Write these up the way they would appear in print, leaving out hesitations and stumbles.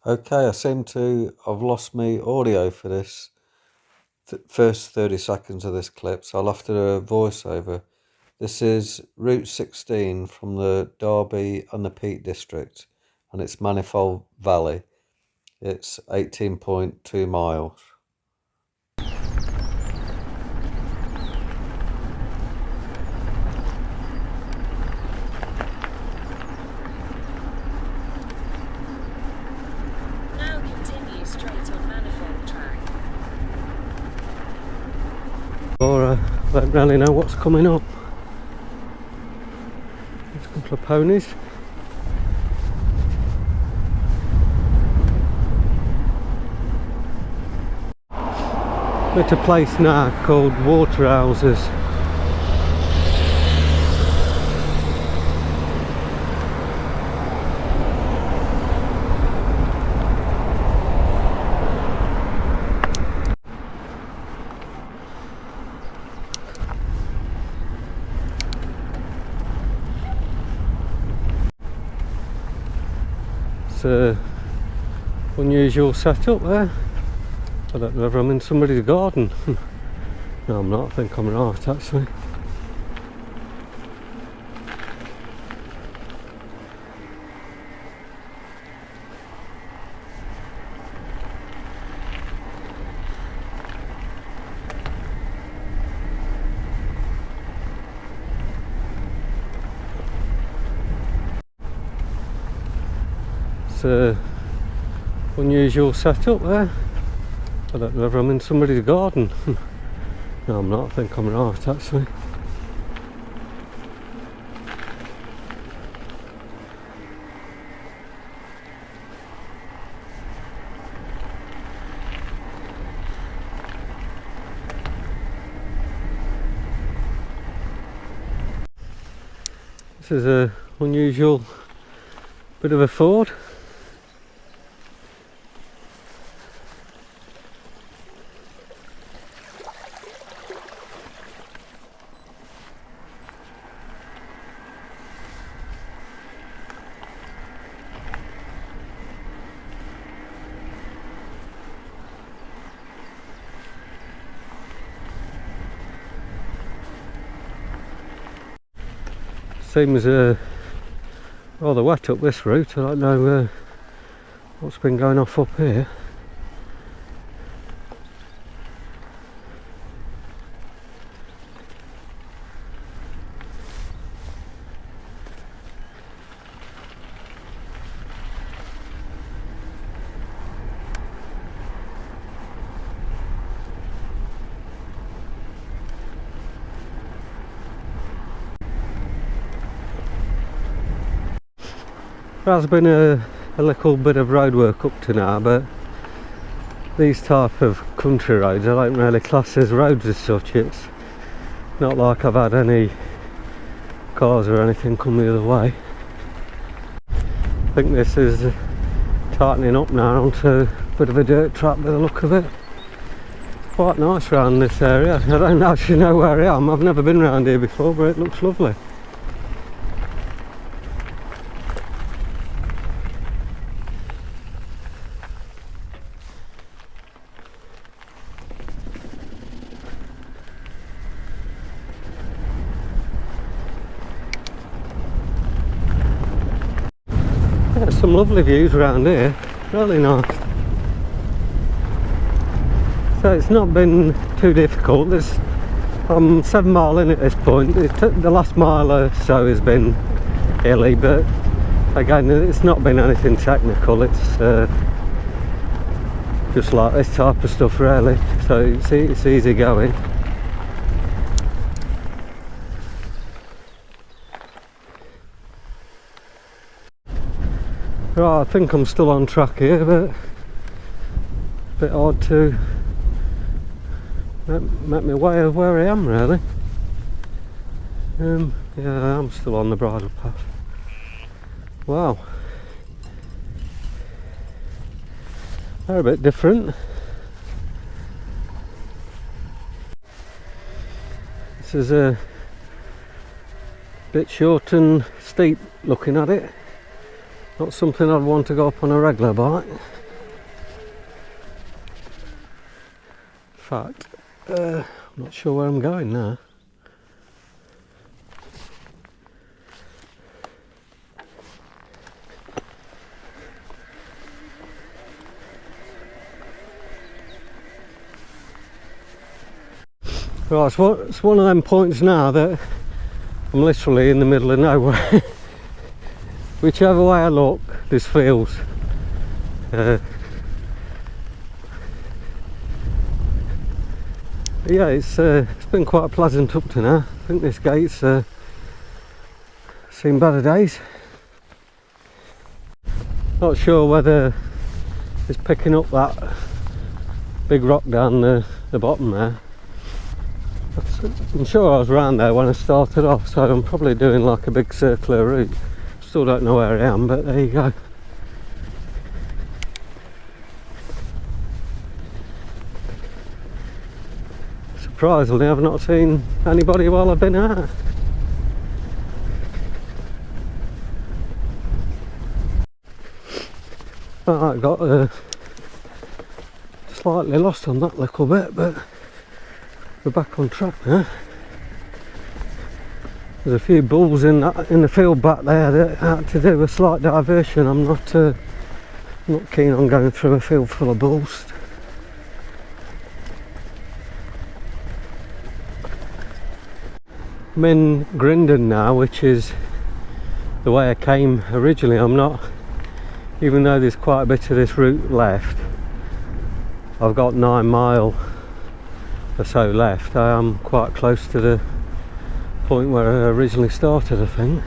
Okay, I seem to have lost my audio for this first 30 seconds of this clip, so I'll have to do a voiceover. This is Route 16 from the Derby and the Peak District, and it's Manifold Valley. It's 18.2 miles. Now continue straight on Manifold track. I don't really know what's coming up. There's a couple of ponies. We're at a place now called Water Houses. It's an unusual setup there. I don't know if I'm in somebody's garden. No, I'm not. I think I'm right actually. It's an unusual setup there. I don't know if I'm in somebody's garden. No, I'm not. I think I'm right actually. This is an unusual bit of a ford. Seems rather wet up this route. I don't know what's been going off up here. There has been a little bit of road work up to now, but these type of country roads I don't really class as roads as such. It's not like I've had any cars or anything come the other way. I think this is tightening up now onto a bit of a dirt track by the look of it. Quite nice around this area. I don't actually know where I am. I've never been around here before, but it looks lovely. There's some lovely views around here, really nice. So it's not been too difficult. I'm 7 miles in at this point. The last mile or so has been hilly, but again it's not been anything technical. It's just like this type of stuff really, so it's easy going. Right, I think I'm still on track here, but a bit hard to make me way of where I am really. Yeah, I'm still on the bridle path. Wow, they're a bit different. This is a bit short and steep looking at it. Not something I'd want to go up on a regular bike. In fact, I'm not sure where I'm going now. Right, it's one of them points now that I'm literally in the middle of nowhere. Whichever way I look, there's fields. Yeah, it's been quite pleasant up to now. I think this gate's seen better days. Not sure whether it's picking up that big rock down the bottom there. I'm sure I was around there when I started off, so I'm probably doing like a big circular route. Still don't know where I am, but there you go. Surprisingly, I've not seen anybody while I've been out. I got slightly lost on that little bit, but we're back on track now. There's a few bulls in the field back there that had to do a slight diversion. I'm not keen on going through a field full of bulls. I'm in Grindon now, which is the way I came originally. I'm not, even though there's quite a bit of this route left, I've got 9 mile or so left. I am quite close to the point where I originally started, I think.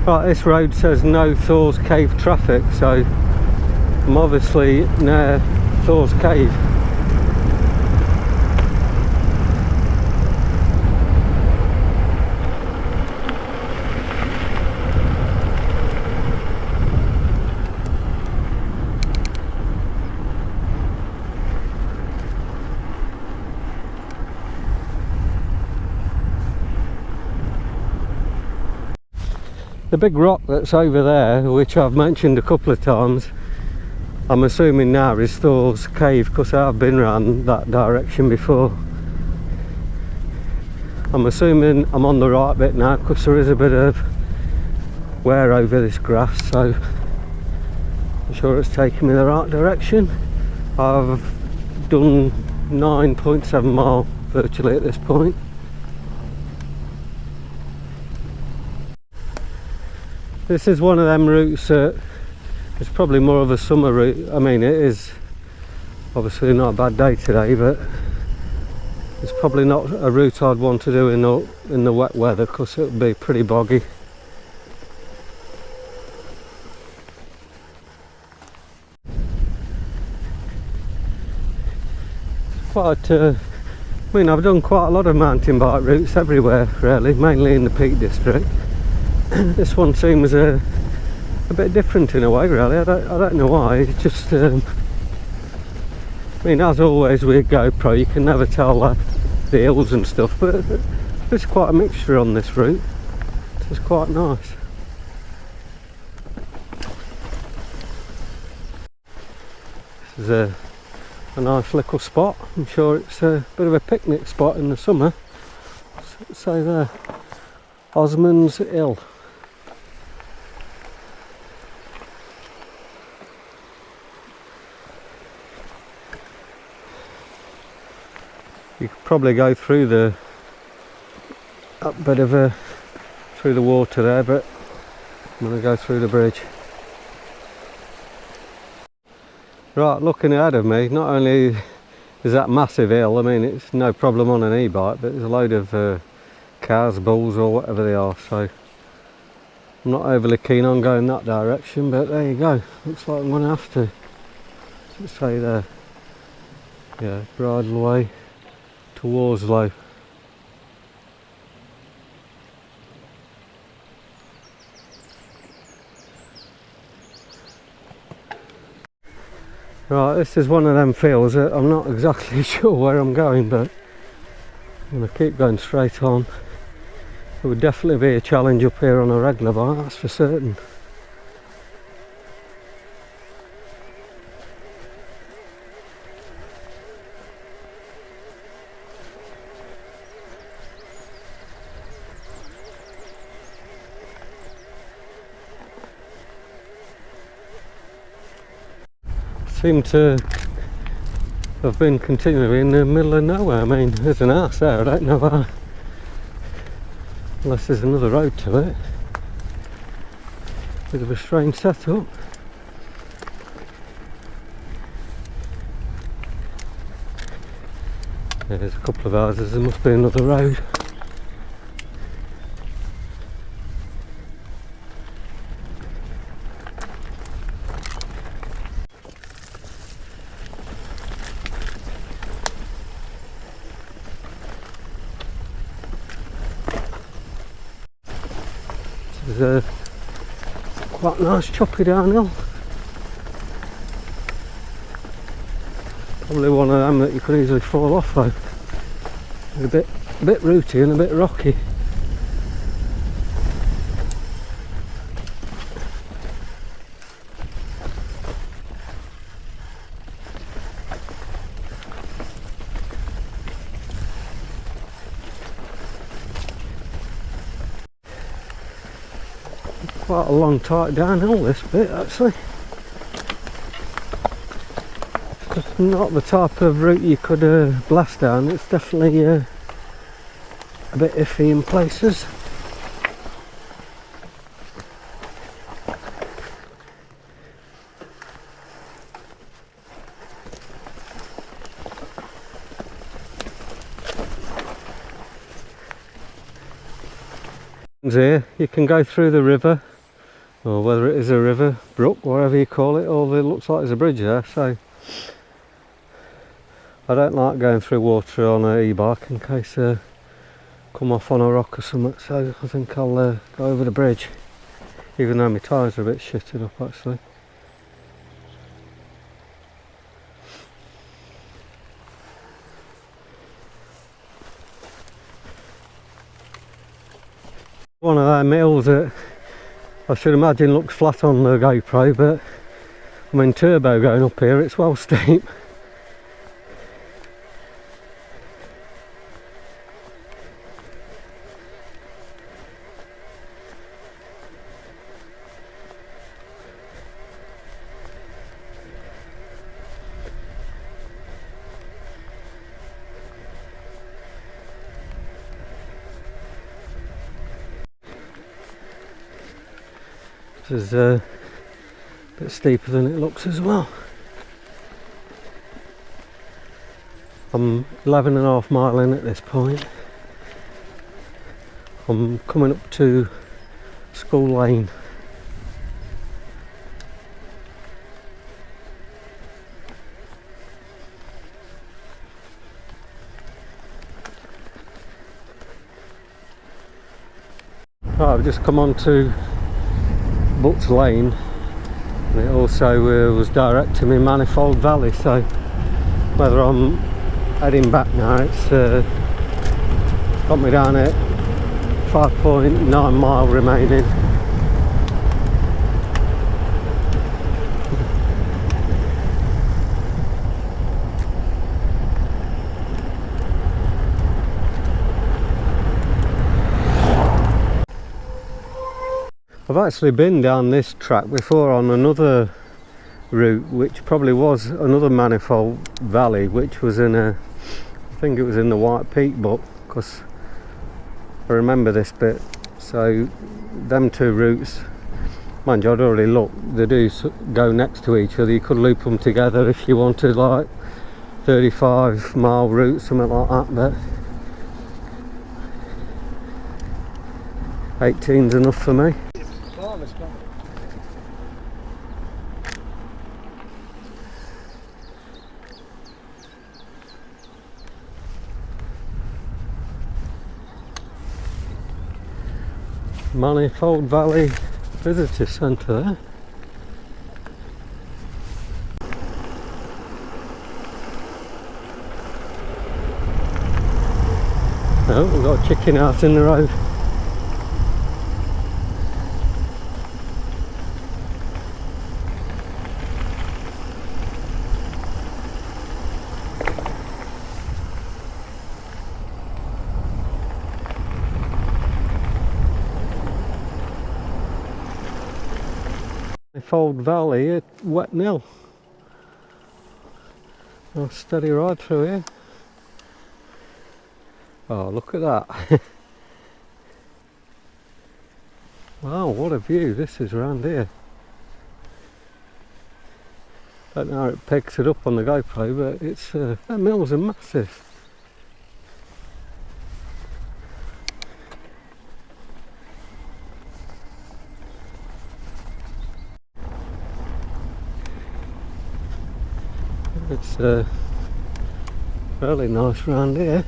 Right, this road says no Thor's Cave traffic, so I'm obviously near Thor's Cave. The big rock that's over there, which I've mentioned a couple of times, I'm assuming now is Thor's Cave, because I've been around that direction before. I'm assuming I'm on the right bit now, because there is a bit of wear over this grass, so I'm sure it's taking me the right direction. I've done 9.7 mile virtually at this point. This is one of them routes that it's probably more of a summer route. I mean, it is obviously not a bad day today, but it's probably not a route I'd want to do in the wet weather, because it would be pretty boggy. I mean, I've done quite a lot of mountain bike routes everywhere really, mainly in the Peak District. This one seems a bit different in a way, really. I don't know why. It's just I mean, as always with GoPro, you can never tell the hills and stuff, but there's quite a mixture on this route. It's quite nice. This is a nice little spot. I'm sure it's a bit of a picnic spot in the summer. Say there, Osmond's Hill. You could probably go through that bit of through the water there, but I'm going to go through the bridge. Right, looking ahead of me, not only is that massive hill, I mean it's no problem on an e-bike, but there's a load of cows, bulls or whatever they are, so I'm not overly keen on going that direction, but there you go. Looks like I'm going to have to. What's it say there? Yeah, bridleway to Warslow. Right, this is one of them fields that I'm not exactly sure where I'm going, but I'm going to keep going straight on. It would definitely be a challenge up here on a regular bike, that's for certain. Seem to have been continually in the middle of nowhere. I mean, there's an house there, I don't know why, unless there's another road to it. Bit of a strange setup. Yeah, there's a couple of houses, there must be another road. There's a quite nice choppy downhill. Probably one of them that you could easily fall off though. A bit rooty and a bit rocky. Quite a long tight downhill this bit actually. It's not the type of route you could blast down, it's definitely a bit iffy in places. Here you can go through the river, or whether it is a river, brook, whatever you call it, or it looks like there's a bridge there, so I don't like going through water on an e-bike in case I come off on a rock or something, so I think I'll go over the bridge, even though my tyres are a bit shitted up actually. One of them hills that I should imagine looks flat on the GoPro, but I mean turbo going up here, it's well steep. This is a bit steeper than it looks as well. I'm 11.5 miles in at this point. I'm coming up to School Lane. Right, I've just come on to Butts Lane, and it also was directing me Manifold Valley, so whether I'm heading back now, it's got me down at 5.9 mile remaining. I've actually been down this track before on another route, which probably was another Manifold Valley, which was in I think it was in the White Peak book, because I remember this bit. So them two routes, mind you, I'd already looked, they do go next to each other. You could loop them together if you wanted, like 35 mile route, something like that, but 18's enough for me. Manifold Valley Visitor Centre there. Oh, we've got a chicken out in the road. Manifold Valley at Wet Nil. A steady ride through here. Oh, look at that. Wow, what a view this is around here. Don't know how it picks it up on the GoPro, but it's that mills are massive. It's really nice round here.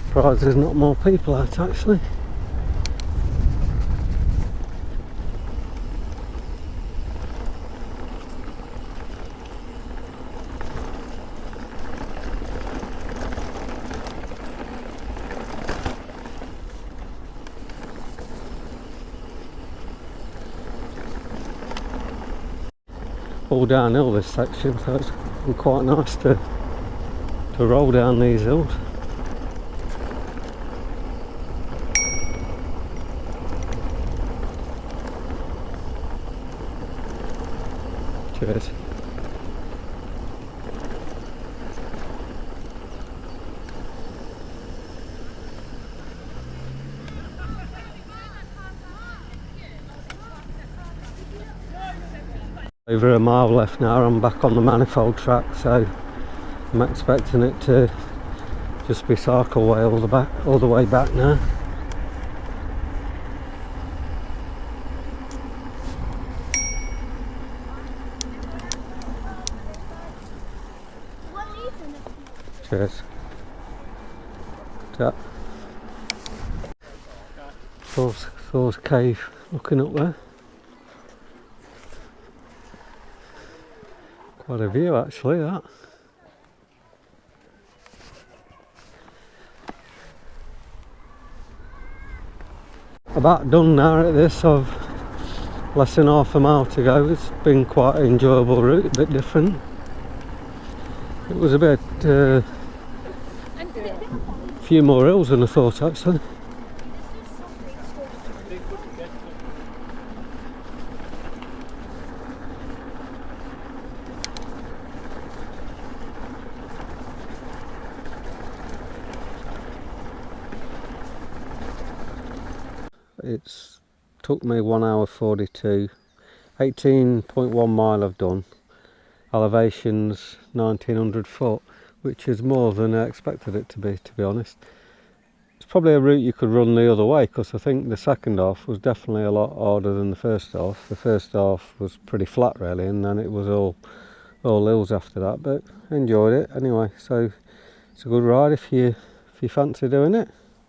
Surprised there's not more people out actually. All downhill this section, so it's quite nice to roll down these hills. Cheers. Over a mile left now, I'm back on the manifold track, so I'm expecting it to just be cycle way all the way back now. Cheers. Tap. Thor's Cave, looking up there. Quite a view actually, that. About done now at this. I've less than half a mile to go. It's been quite an enjoyable route, a bit different. It was a bit few more hills than I thought actually. It's took me 1 hour 42, 18.1 mile I've done, elevations 1900 foot, which is more than I expected it to be honest. It's probably a route you could run the other way, because I think the second half was definitely a lot harder than the first half. The first half was pretty flat really, and then it was all hills after that, but enjoyed it anyway. So it's a good ride if you fancy doing it.